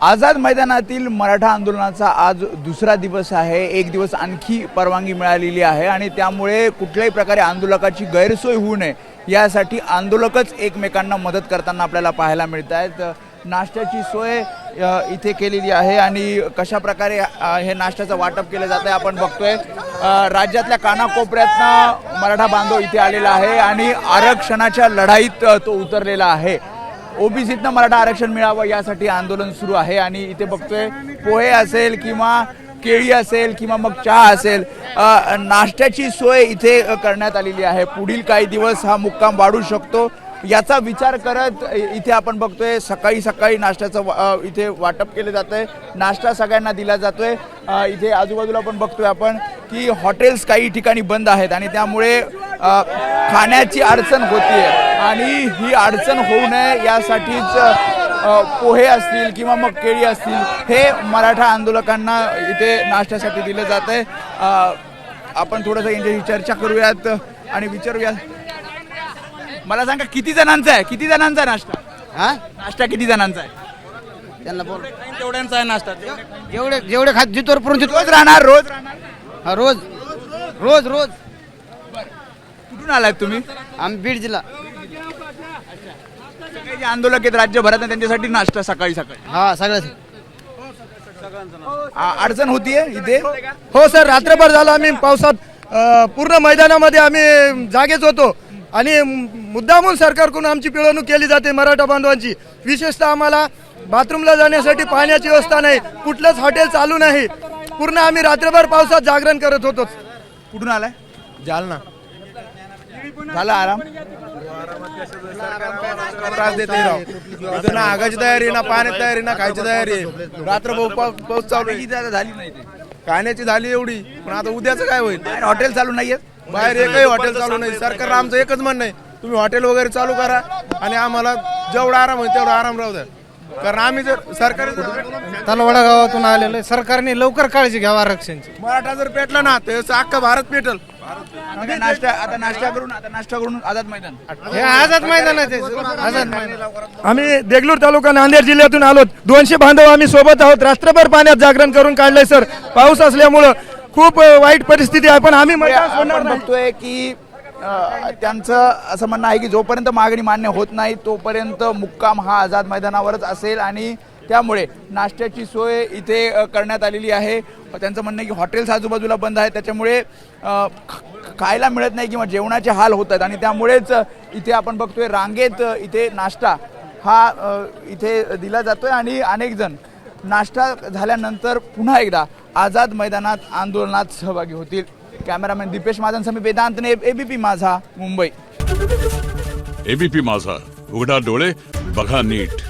आझाद मैदानातील मराठा आंदोलनाचा आज दुसरा दिवस आहे। एक दिवस आणखी परवानगी मिळालेली आहे आणि त्यामुळे कुठल्याही प्रकारे आंदोलकाची गैरसोय होऊ नये यासाठी आंदोलकच एकमेकांना मदत करताना आपल्याला पाहायला मिळत आहेत। नाश्त्याची सोय इथे केलेली आहे आणि कशा प्रकारे हे नाश्त्याचं वाटप केलं जातं आपण बघतोय। राज्यातल्या कानाकोपऱ्यातनं मराठा बांधव इथे आलेला आहे आणि आरक्षणाच्या लढाईत तो उतरलेला आहे। ओबीसीतनं मराठा आरक्षण मिळावं यासाठी आंदोलन सुरू आहे आणि इथे बघतोय पोहे असेल किंवा केळी असेल किंवा मग चहा असेल, नाश्त्याची सोय इथे करण्यात आलेली आहे। पुढील काही दिवस हा मुक्काम वाढू शकतो याचा विचार करत इथे आपण बघतोय सकाळी सकाळी नाश्त्याचं इथे वाटप केलं जातंय। नाश्ता सगळ्यांना दिला जातोय। इथे आजूबाजूला पण बघतोय आपण की हॉटेल्स काही ठिकाणी बंद आहेत आणि त्यामुळे खाण्याची अडचण होतीये आणि ही अडचण होऊ नये यासाठीच पोहे असतील किंवा मग केळी असतील हे मराठा आंदोलकांना इथे नाश्त्यासाठी दिलं जातंय। आपण थोडंसं यांच्याशी चर्चा करूयात आणि विचारूयात। मला सांगा किती जणांचा आहे, किती जणांचा नाश्ता? हा, नाश्ता किती जणांचा आहे? त्यांना बोल. तेवढ्यांचा आहे नाश्ता? जेवढे जेवढे खात जितवर पर्यंत रोज राहणार? रोज राहणार? हा, रोज रोज रोज. कुठून आलात तुम्ही? आम्ही बीड जिल्हा. सगळे जे आंदोलक आहेत राज्यभरात त्यांच्यासाठी नाश्ता सकाळी सकाळी हा, सगळ्याच. अडचण होतीये इथे? हो सर, रात्रभर झालं आम्ही पावसात पूर्ण मैदानामध्ये आम्ही जागेच होतो आणि मुद्दामून सरकारकडून आमची पिळवणूक केली जाते मराठा बांधवांची। विशेषतः आम्हाला बाथरूमला जाण्यासाठी पाण्याची व्यवस्था नाही, कुठलंच हॉटेल चालू नाही। पूर्ण आम्ही रात्रभर पावसात जागरण करत होतो। कुठून आलाय? जालना. झाला आराम? त्रास देते राव, इथं ना आगाची तयारी, ना पाण्याची तयारी, ना खायची तयारी। रात्र पाऊस चालू आहे, झाली नाही ते खाण्याची झाली एवढी, पण आता उद्याचं काय होईल? हॉटेल चालू नाहीये? बाहेर एकही हॉटेल चालू नाही। सरकार आमचं एकच म्हणणं आहे, तुम्ही हॉटेल वगैरे चालू करा आणि आम्हाला जेवढा आराम होईल तेवढा आराम राहू द्या। कारण आम्ही जर सरकारी तलवाडा गावातून आलेलो आहे, सरकारने लवकर काळजी घ्यावी आरक्षणाची। मराठा जर पेटला ना तर अख्खा भारत पेटल। आता नाश्ता करून आझाद मैदान हे आझाद मैदान आहे, आझाद मैदान। आम्ही देगलूर तालुका नांदेड जिल्ह्यातून आलो। 200 बांधव आम्ही सोबत आहोत। रात्रभर पाण्यात जागरण करून काढलंय सर, पाऊस असल्यामुळं खूप वाईट परिस्थिती आहे, पण आम्ही मैदान सोडणार नाही। बघतोय की त्यांचं असं म्हणणं आहे की जोपर्यंत मागणी मान्य होत नाही तोपर्यंत मुक्काम हा आझाद मैदानावरच असेल आणि त्यामुळे नाश्त्याची सोय इथे करण्यात आलेली आहे। त्यांचं म्हणणं आहे की हॉटेल्स आजूबाजूला बंद आहेत, त्याच्यामुळे खायला मिळत नाही किंवा जेवणाचे हाल होत आहेत आणि त्यामुळेच इथे आपण बघतोय रांगेत इथे नाश्ता हा इथे दिला जातोय आणि अनेक जण नाश्ता झाल्यानंतर पुन्हा एकदा आझाद मैदानात आंदोलनात सहभागी होतील। कॅमेरामॅन दीपेश महाजन समी वेदांतने, एबीपी माझा, मुंबई। एबीपी माझा, उघडा डोळे बघा नीट।